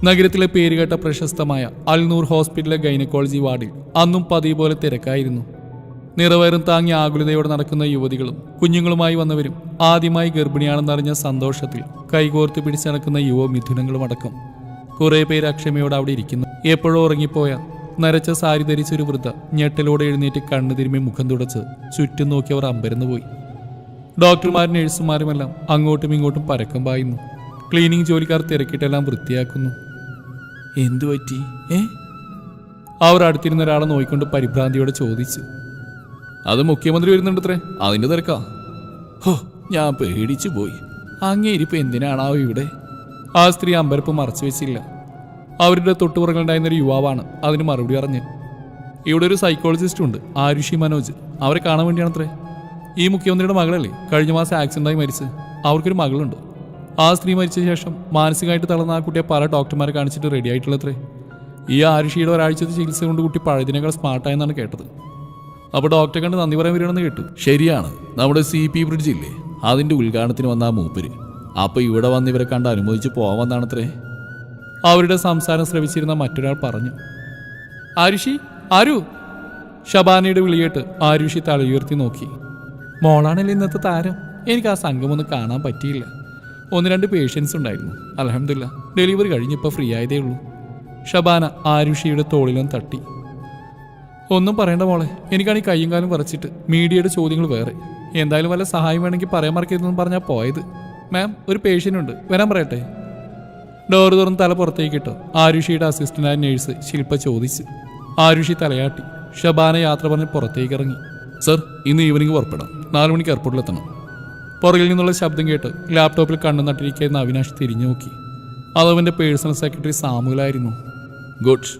നഗരത്തിലെ പേരുകേട്ട പ്രശസ്തമായ അൽനൂർ ഹോസ്പിറ്റലിലെ ഗൈനക്കോളജി വാർഡിൽ അന്നും പതിവ് പോലെ തിരക്കായിരുന്നു. നിറവയറും താങ്ങി ആകുലതയോടെ നടക്കുന്ന യുവതികളും കുഞ്ഞുങ്ങളുമായി വന്നവരും ആദ്യമായി ഗർഭിണിയാണെന്നറിഞ്ഞ സന്തോഷത്തിൽ കൈകോർത്ത് പിടിച്ച് നടക്കുന്ന യുവ മിഥുനങ്ങളുമടക്കം കുറേ പേര് അക്ഷമയോടെ അവിടെ ഇരിക്കുന്നു. എപ്പോഴോ ഉറങ്ങിപ്പോയ നരച്ച സാരി ധരിച്ചൊരു വൃദ്ധ ഞെട്ടലോടെ എഴുന്നേറ്റ് കണ്ണു തിരുമ്മി മുഖം തുടച്ച് ചുറ്റും നോക്കി അവർ അമ്പരന്നുപോയി. ഡോക്ടർമാരും നഴ്സുമാരുമെല്ലാം അങ്ങോട്ടും ഇങ്ങോട്ടും പരക്കം പായുന്നു. ക്ലീനിങ് ജോലിക്കാർ തിരക്കിട്ടെല്ലാം വൃത്തിയാക്കുന്നു. എന്തു പറ്റി? അവർ അടുത്തിരുന്ന ഒരാളെ നോയിക്കൊണ്ട് പരിഭ്രാന്തിയോടെ ചോദിച്ചു. അത് മുഖ്യമന്ത്രി വരുന്നുണ്ടത്രേ, അതിന്റെ തിരക്കാ. ഹോ, ഞാൻ പേടിച്ചു പോയി. അങ്ങേരിപ്പ് എന്തിനാണാവോ ഇവിടെ? ആ സ്ത്രീ അമ്പരപ്പ് മറച്ചു വെച്ചില്ല. അവരുടെ തൊട്ടുപുറങ്ങളുണ്ടായിരുന്നൊരു യുവാവാണ് അതിന് മറുപടി പറഞ്ഞ്. ഇവിടെ ഒരു സൈക്കോളജിസ്റ്റ് ഉണ്ട്, ആരുഷി മനോജ്. അവരെ കാണാൻ വേണ്ടിയാണത്രേ. ഈ മുഖ്യമന്ത്രിയുടെ മകളല്ലേ കഴിഞ്ഞ മാസം ആക്സിഡന്റായി മരിച്ച്. അവർക്കൊരു മകളുണ്ട്. ആ സ്ത്രീ മരിച്ച ശേഷം മാനസികമായിട്ട് തളർന്ന ആ കുട്ടിയെ പല ഡോക്ടർമാരെ കാണിച്ചിട്ട് റെഡി ആയിട്ടുള്ളത്രേ. ഈ ആരുഷിയുടെ ഒരാഴ്ചത്തെ ചികിത്സ കൊണ്ട് കുട്ടി പഴയതിനേക്കാൾ സ്മാർട്ടായെന്നാണ് കേട്ടത്. അപ്പോൾ ഡോക്ടറെ കണ്ട് നന്ദി പറയാൻ വരികയാണെന്ന് കേട്ടു. ശരിയാണ്, നമ്മുടെ CP ബ്രിഡ്ജ് ഇല്ലേ, അതിൻ്റെ ഉദ്ഘാടനത്തിന് വന്ന ആ മൂപ്പര്. അപ്പോൾ ഇവിടെ വന്ന് ഇവരെ കണ്ട് അനുമോദിച്ച് പോവാമെന്നാണത്രേ. അവരുടെ സംസാരം ശ്രവിച്ചിരുന്ന മറ്റൊരാൾ പറഞ്ഞു. ആരുഷി, ആരു! ഷബാനയുടെ വിളിയേട്ട് ആരുഷി തലയുയർത്തി നോക്കി. മോളാണല്ലേ ഇന്നത്തെ താരം. എനിക്ക് ആ സംഘമൊന്നും കാണാൻ പറ്റിയില്ല. 1-2 പേഷ്യൻസ് ഉണ്ടായിരുന്നു. അൽഹംദുലില്ലാ ഡെലിവറി കഴിഞ്ഞിപ്പോൾ ഫ്രീ ആയതേ ഉള്ളൂ. ഷബാന ആരുഷിയുടെ തോളിലും തട്ടി. ഒന്നും പറയണ്ട മോളെ, എനിക്കാണെങ്കിൽ കയ്യും കാലും വിറച്ചിട്ട്. മീഡിയയുടെ ചോദ്യങ്ങൾ വേറെ. എന്തായാലും വല്ല സഹായം വേണമെങ്കിൽ പറയാൻ മറക്കരുതെന്ന് പറഞ്ഞാൽ പോയത്. മാം, ഒരു പേഷ്യൻ്റ് ഉണ്ട്, വരാൻ പറയട്ടെ? ഡോർ തുറന്ന് തല പുറത്തേക്ക് ഇട്ടോ ആരുഷിയുടെ അസിസ്റ്റന്റായ നേഴ്സ് ശില്പ ചോദിച്ചു. ആരുഷി തലയാട്ടി. ഷബാന യാത്ര പറഞ്ഞ് പുറത്തേക്ക് ഇറങ്ങി. സർ, ഇന്ന് ഈവനിങ് പുറപ്പെടാം. 4 മണിക്ക് എയർപോർട്ടിലെത്തണം. പുറകിൽ നിന്നുള്ള ശബ്ദം കേട്ട് ലാപ്ടോപ്പിൽ കണ്ണു നട്ടിരിക്കുന്ന അവിനാഷ് തിരിഞ്ഞു നോക്കി. അതവൻ്റെ പേഴ്സണൽ സെക്രട്ടറി സാമുലായിരുന്നു. ഗുഡ്.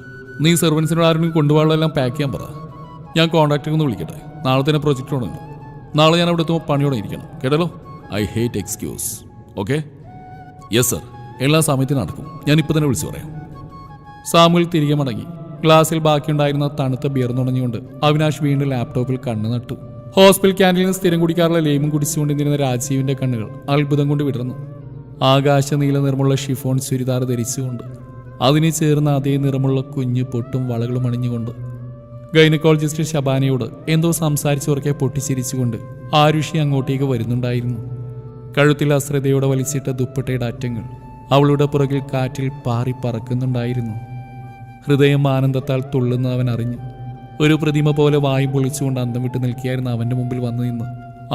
നീ സെർവൻസിനോട് ആരെങ്കിലും കൊണ്ടുപോകാനുള്ളതെല്ലാം പാക്ക് ചെയ്യാൻ പറ. ഞാൻ കോൺട്രാക്ടറെ ഒന്ന് വിളിക്കട്ടെ. നാളെ തന്നെ പ്രൊജക്റ്റ് തുടങ്ങും. നാളെ ഞാൻ അവിടെ എത്തുമ്പോൾ പണിയോടെ ഇരിക്കണം, കേട്ടല്ലോ? I hate excuse. Okay? Yes sir, എല്ലാ സമയത്തും നടക്കും. ഞാൻ ഇപ്പോൾ തന്നെ വിളിച്ചു പറയാം. സാമുൽ തിരികെ മടങ്ങി. ഗ്ലാസ്സിൽ ബാക്കിയുണ്ടായിരുന്ന തണുത്ത ബിയർ നുണഞ്ഞുകൊണ്ട് അവിനാഷ് വീണ്ടും ലാപ്ടോപ്പിൽ കണ്ണു നട്ടു. ഹോസ്പിറ്റൽ ക്യാൻറ്റീനിൽ സ്ഥിരം കുടിക്കാറുള്ള ലേമും കുടിച്ചുകൊണ്ടിരുന്ന രാജീവിന്റെ കണ്ണുകൾ അത്ഭുതം കൊണ്ട് വിടർന്നു. ആകാശ നീല നിറമുള്ള ഷിഫോൺ ചുരിദാർ ധരിച്ചുകൊണ്ട്, അതിന് ചേർന്ന അതേ നിറമുള്ള കുഞ്ഞു പൊട്ടും വളകളും അണിഞ്ഞുകൊണ്ട്, ഗൈനക്കോളജിസ്റ്റ് ഷബാനയോട് എന്തോ സംസാരിച്ചുറക്കെ പൊട്ടിച്ചിരിച്ചുകൊണ്ട് ആരുഷി അങ്ങോട്ടേക്ക് വരുന്നുണ്ടായിരുന്നു. കഴുത്തിൽ അശ്രദ്ധയോടെ വലിച്ചിട്ട ദുപ്പട്ടയുടെ അറ്റങ്ങൾ അവളുടെ പുറകിൽ കാറ്റിൽ പാറി പറക്കുന്നുണ്ടായിരുന്നു. ഹൃദയം ആനന്ദത്താൽ തുള്ളുന്ന അവൻ അറിഞ്ഞു. ഒരു പ്രതിമ പോലെ വായും പൊളിച്ചുകൊണ്ട് അന്തം വിട്ട് നിൽക്കുകയായിരുന്നു അവൻ്റെ മുമ്പിൽ വന്നു നിന്ന്.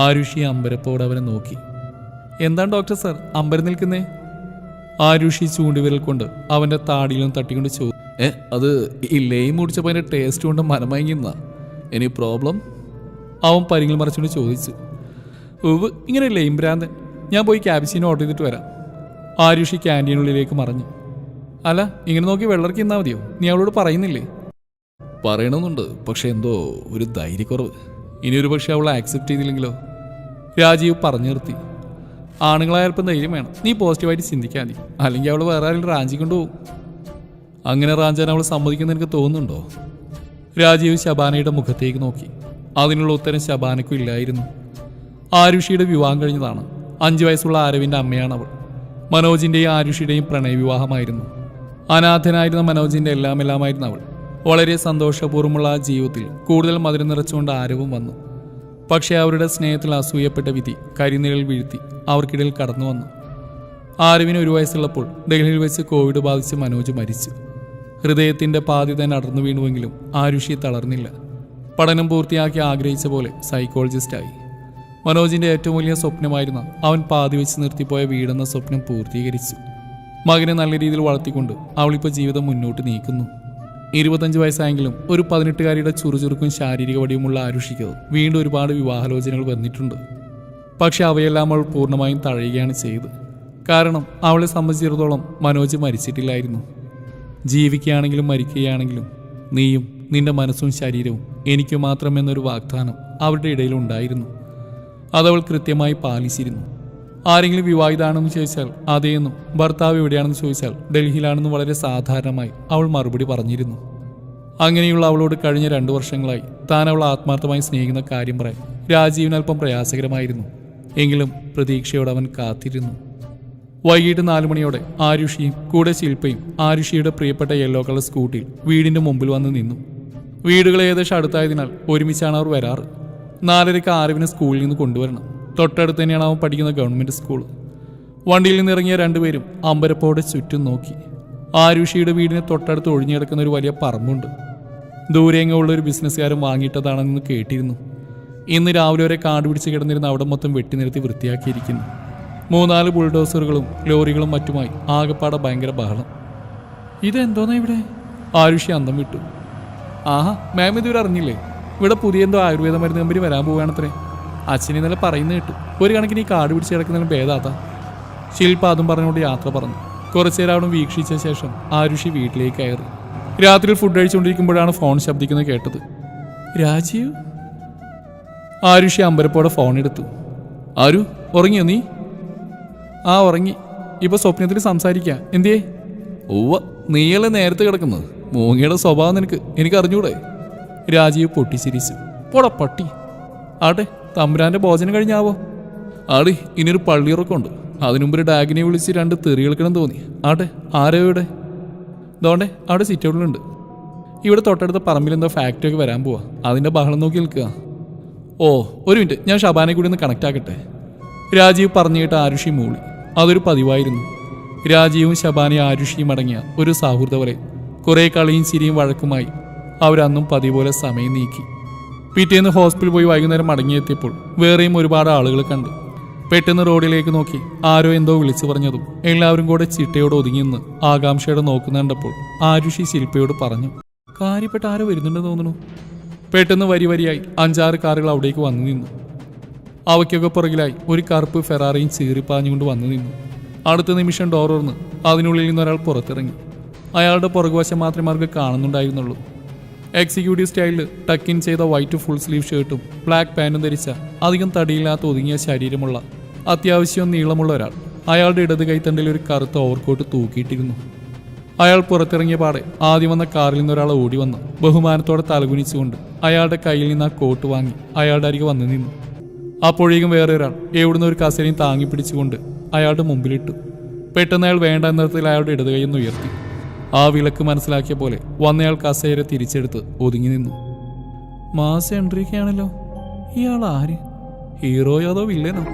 ആരുഷി അമ്പരപ്പോടെ അവനെ നോക്കി. എന്താണ് ഡോക്ടർ സാർ അമ്പരം നിൽക്കുന്നേ? ആരുഷി ചൂണ്ടിവിരൽ കൊണ്ട് അവൻ്റെ താടിയിലും തട്ടിക്കൊണ്ട് അത് ഈ ലെയിം മുടിച്ചപ്പോൾ അതിൻ്റെ ടേസ്റ്റ് കൊണ്ട് മനമയങ്ങുന്ന. Any problem? അവൻ പരിങ്ങിൽ മറിച്ചുകൊണ്ട് ചോദിച്ചു. ഇങ്ങനെ ലെയിം ഭ്രാന്തൻ. ഞാൻ പോയി ക്യാബിച്ചിന് ഓർഡർ ചെയ്തിട്ട് വരാം. ആരുഷി ക്യാൻറ്റീനുള്ളിലേക്ക് മറഞ്ഞു. അല്ല, ഇങ്ങനെ നോക്കി വെള്ളർക്ക് ഇന്നാ മതിയോ? നീ അവളോട് പറയുന്നില്ലേ? പറയണമെന്നുണ്ട്, പക്ഷെ എന്തോ ഒരു ധൈര്യക്കുറവ്. ഇനിയൊരു പക്ഷെ അവളെ ആക്സെപ്റ്റ് ചെയ്തില്ലെങ്കിലോ? രാജീവ് പറഞ്ഞു നിർത്തി. ആണുങ്ങളായപ്പം ധൈര്യം വേണം. നീ പോസിറ്റീവായിട്ട് ചിന്തിക്കാൻ മതി. അല്ലെങ്കിൽ അവൾ വേറെ ആരെങ്കിലും റാഞ്ചിക്കൊണ്ട് പോകും. അങ്ങനെ റാഞ്ചാൻ അവൾ സമ്മതിക്കുന്ന എനിക്ക് തോന്നുന്നുണ്ടോ? രാജീവ് ശബാനയുടെ മുഖത്തേക്ക് നോക്കി. അതിനുള്ള ഉത്തരം ശബാനയ്ക്കും ഇല്ലായിരുന്നു. ആരുഷിയുടെ വിവാഹം കഴിഞ്ഞതാണ്. 5 വയസ്സുള്ള ആരവിൻ്റെ അമ്മയാണ് അവൾ. മനോജിൻ്റെയും ആരുഷിയുടെയും പ്രണയവിവാഹമായിരുന്നു. അനാഥനായിരുന്ന മനോജിൻ്റെ എല്ലാമായിരുന്നു അവൾ. വളരെ സന്തോഷപൂർവ്വമുള്ള ആ ജീവിതത്തിൽ കൂടുതൽ മധുരം നിറച്ചുകൊണ്ട് ആരവും വന്നു. പക്ഷേ അവരുടെ സ്നേഹത്തിൽ അസൂയപ്പെട്ട വിധി കരിനിഴൽ വീഴ്ത്തി അവർക്കിടയിൽ കടന്നു വന്നു. ആരവിന് 1 വയസ്സുള്ളപ്പോൾ ഡൽഹിയിൽ വെച്ച് കോവിഡ് ബാധിച്ച് മനോജ് മരിച്ചു. ഹൃദയത്തിൻ്റെ പാതി തന്നെ അടർന്നു വീണുവെങ്കിലും ആരുഷി തളർന്നില്ല. പഠനം പൂർത്തിയാക്കി ആഗ്രഹിച്ച പോലെ സൈക്കോളജിസ്റ്റായി. മനോജിൻ്റെ ഏറ്റവും വലിയ സ്വപ്നമായിരുന്ന അവൻ പാതി വെച്ച് നിർത്തിപ്പോയ വീടെന്ന സ്വപ്നം പൂർത്തീകരിച്ചു. മകനെ നല്ല രീതിയിൽ വളർത്തിക്കൊണ്ട് അവളിപ്പോൾ ജീവിതം മുന്നോട്ട് നീക്കുന്നു. 25 വയസ്സായെങ്കിലും ഒരു 18-കാരിയുടെ ചുറുചുറുക്കും ശാരീരിക വടിയുമുള്ള ആരുഷിക്ക് വീണ്ടും ഒരുപാട് വിവാഹാലോചനകൾ വന്നിട്ടുണ്ട്. പക്ഷെ അവയെല്ലാം അവൾ പൂർണ്ണമായും തഴയുകയാണ് ചെയ്തത്. കാരണം അവളെ സംബന്ധിച്ചിടത്തോളം മനോജ് മരിച്ചിട്ടില്ലായിരുന്നു. ജീവിക്കുകയാണെങ്കിലും മരിക്കുകയാണെങ്കിലും നീയും നിന്റെ മനസ്സും ശരീരവും എനിക്ക് മാത്രമെന്നൊരു വാഗ്ദാനം അവരുടെ ഇടയിലുണ്ടായിരുന്നു. അതവൾ കൃത്യമായി പാലിച്ചിരുന്നു. ആരെങ്കിലും വിവാഹിതാണെന്ന് ചോദിച്ചാൽ അതേന്നും, ഭർത്താവ് എവിടെയാണെന്ന് ചോദിച്ചാൽ ഡൽഹിയിലാണെന്ന് വളരെ സാധാരണമായി അവൾ മറുപടി പറഞ്ഞിരുന്നു. അങ്ങനെയുള്ള അവളോട് കഴിഞ്ഞ 2 വർഷങ്ങളായി താൻ അവൾ ആത്മാർത്ഥമായി സ്നേഹിക്കുന്ന കാര്യം പറയാൻ രാജീവിന് അല്പം പ്രയാസകരമായിരുന്നു. എങ്കിലും പ്രതീക്ഷയോടെ അവൻ കാത്തിരുന്നു. വൈകിട്ട് 4 മണിയോടെ ആരുഷിയും കൂടെ ശില്പയും ആരുഷിയുടെ പ്രിയപ്പെട്ട യെല്ലോ കളർ സ്കൂട്ടിയിൽ വീടിന്റെ മുമ്പിൽ വന്ന് നിന്നു. വീടുകൾ ഏകദേശം അടുത്തായതിനാൽ ഒരുമിച്ചാണ് അവർ വരാറ്. 4:30 ആരവിനെ സ്കൂളിൽ നിന്ന് കൊണ്ടുവരണം. തൊട്ടടുത്ത് തന്നെയാണ് അവൻ പഠിക്കുന്ന ഗവൺമെന്റ് സ്കൂൾ. വണ്ടിയിൽ നിന്നിറങ്ങിയ രണ്ടുപേരും അമ്പരപ്പോടെ ചുറ്റും നോക്കി. ആരുഷിയുടെ വീടിന് തൊട്ടടുത്ത് ഒഴിഞ്ഞു കിടക്കുന്ന ഒരു വലിയ പറമ്പുണ്ട്. ദൂരെങ്ങുള്ള ഒരു ബിസിനസ്സുകാരൻ വാങ്ങിയിട്ടതാണെന്ന് കേട്ടിരുന്നു. ഇന്ന് രാവിലെ വരെ കാട് പിടിച്ച് കിടന്നിരുന്ന അവിടെ മൊത്തം വെട്ടിനിരത്തി വൃത്തിയാക്കിയിരിക്കുന്നു. 3-4 ബുൾഡോസറുകളും ലോറികളും മറ്റുമായി ആകെപ്പാടെ ഭയങ്കര ബഹളം. ഇതെന്തോന്നാ ഇവിടെ? ആരുഷി അന്തം വിട്ടു. ആഹാ, മാം ഇതുവരെ അറിഞ്ഞില്ലേ? ഇവിടെ പുതിയ എന്തോ ആയുർവേദ മരുന്ന് കമ്പനി വരാൻ പോവുകയാണത്രേ. അച്ഛൻ ഇന്നലെ പറയുന്നത് കേട്ടു. ഒരു കണക്കിന് ഈ കാട് പിടിച്ച് കിടക്കുന്നതിന് ഭേദാത്ത. ശില്പ അതും പറഞ്ഞുകൊണ്ട് യാത്ര പറഞ്ഞു. കുറച്ചേരം അവിടെ വീക്ഷിച്ച ശേഷം ആരുഷി വീട്ടിലേക്ക് കയറി. രാത്രിയിൽ ഫുഡ് കഴിച്ചുകൊണ്ടിരിക്കുമ്പോഴാണ് ഫോൺ ശബ്ദിക്കുന്നത് കേട്ടത്. രാജീവ്? ആരുഷി അമ്പരപ്പോടെ ഫോൺ എടുത്തു. ആരു, ഉറങ്ങിയോ നീ? ആ, ഉറങ്ങി. ഇപ്പൊ സ്വപ്നത്തിൽ സംസാരിക്കാം. എന്തേ? ഓവ, നീയല്ലേ നേരത്തെ കിടക്കുന്നത്. മൂങ്ങയുടെ സ്വഭാവം എനിക്ക് അറിഞ്ഞൂടെ? രാജീവ് പൊട്ടിച്ചിരിച്ചു. പോടാ പട്ടി. ആട്ടെ, തമ്പുരാന്റെ ഭോജനം കഴിഞ്ഞാവോ? ആടി, ഇനിയൊരു പള്ളിയുറക്കം ഉണ്ട്. അതിനുമുമ്പ് ഒരു ഡാഗിനെ വിളിച്ച് 2 തെറി കേൾക്കണം തോന്നി. ആട്ടെ, ആരോ ഇവിടെ? ദോണ്ടേ അവിടെ സിറ്റൗട്ടിലുണ്ട്. ഇവിടെ തൊട്ടടുത്ത പറമ്പിൽ എന്തോ ഫാക്ടറി ഒക്കെ വരാൻ പോവാ. അതിന്റെ ബഹളം നോക്കി നിൽക്കുക. ഓ, ഒരു മിനിറ്റ്, ഞാൻ ഷബാനെ കൂടി ഒന്ന് കണക്ട് ആക്കട്ടെ. രാജീവ് പറഞ്ഞു കേട്ട ആരുഷി മൂളി. അതൊരു പതിവായിരുന്നു. രാജീവും ശബാനയും ആരുഷിയും അടങ്ങിയ ഒരു സൗഹൃദ പോലെ കുറെ കളിയും ചിരിയും വഴക്കുമായി അവരന്നും പതിവ് പോലെ സമയം നീക്കി. പിറ്റേന്ന് ഹോസ്പിറ്റലിൽ പോയി വൈകുന്നേരം മടങ്ങിയെത്തിയപ്പോൾ വേറെയും ഒരുപാട് ആളുകൾ കണ്ടു. പെട്ടെന്ന് റോഡിലേക്ക് നോക്കി ആരോ എന്തോ വിളിച്ചു പറഞ്ഞതും എല്ലാവരും കൂടെ ചിട്ടയോട് ഒതുങ്ങിയെന്ന് ആകാംക്ഷയോടെ നോക്കുന്നുണ്ടപ്പോൾ ആരുഷി ശില്പയോട് പറഞ്ഞു, കാര്യപ്പെട്ട ആരോ വരുന്നുണ്ടെന്ന് തോന്നുന്നു. പെട്ടെന്ന് വരിയായി 5-6 കാറുകൾ അവിടേക്ക് വന്നു നിന്നു. അവയ്ക്കൊക്കെ പുറകിലായി ഒരു കറുപ്പ് ഫെറാറിയും ചീറിപ്പാഞ്ഞുകൊണ്ട് വന്നു നിന്നു. അടുത്ത നിമിഷം ഡോർ തുറന്ന് അതിനുള്ളിൽ നിന്ന് ഒരാൾ പുറത്തിറങ്ങി. അയാളുടെ പുറകുവശം മാത്രമേ അവർക്ക് കാണുന്നുണ്ടായിരുന്നുള്ളൂ. എക്സിക്യൂട്ടീവ് സ്റ്റൈലിൽ ടക്കിൻ ചെയ്ത വൈറ്റ് ഫുൾ സ്ലീവ് ഷർട്ടും ബ്ലാക്ക് പാൻറ്റും ധരിച്ച അധികം തടിയില്ലാത്ത ഒതുങ്ങിയ ശരീരമുള്ള അത്യാവശ്യം നീളമുള്ള ഒരാൾ അയാളുടെ ഇടത് കൈത്തണ്ടിൽ ഒരു കറുത്ത ഓവർകോട്ട് തൂക്കിയിട്ടിരുന്നു. അയാൾ പുറത്തിറങ്ങിയ പാടെ ആദ്യം വന്ന കാറിൽ നിന്ന് ഒരാൾ ഓടി വന്ന് ബഹുമാനത്തോടെ തലകുനിച്ചുകൊണ്ട് അയാളുടെ കയ്യിൽ നിന്ന് ആ കോട്ട് വാങ്ങി അയാളുടെ അരികെ വന്നു നിന്നു. അപ്പോഴേക്കും വേറെ ഒരാൾ എവിടുന്ന് ഒരു കസേരയും താങ്ങി പിടിച്ചുകൊണ്ട് അയാളുടെ മുമ്പിലിട്ടു. പെട്ടെന്ന് അയാൾ വേണ്ട എന്നതിൽ അയാളുടെ ഇടത് കൈയൊന്ന് ഉയർത്തി. ആ വിളക്ക് മനസ്സിലാക്കിയ പോലെ വന്നയാൾ കസേര തിരിച്ചെടുത്ത് ഒതുങ്ങി നിന്നു. മാസ് എൻട്രിയൊക്കെയാണല്ലോ. ഇയാൾ ആര്? ഹീറോയോ അതോ വില്ലനോ?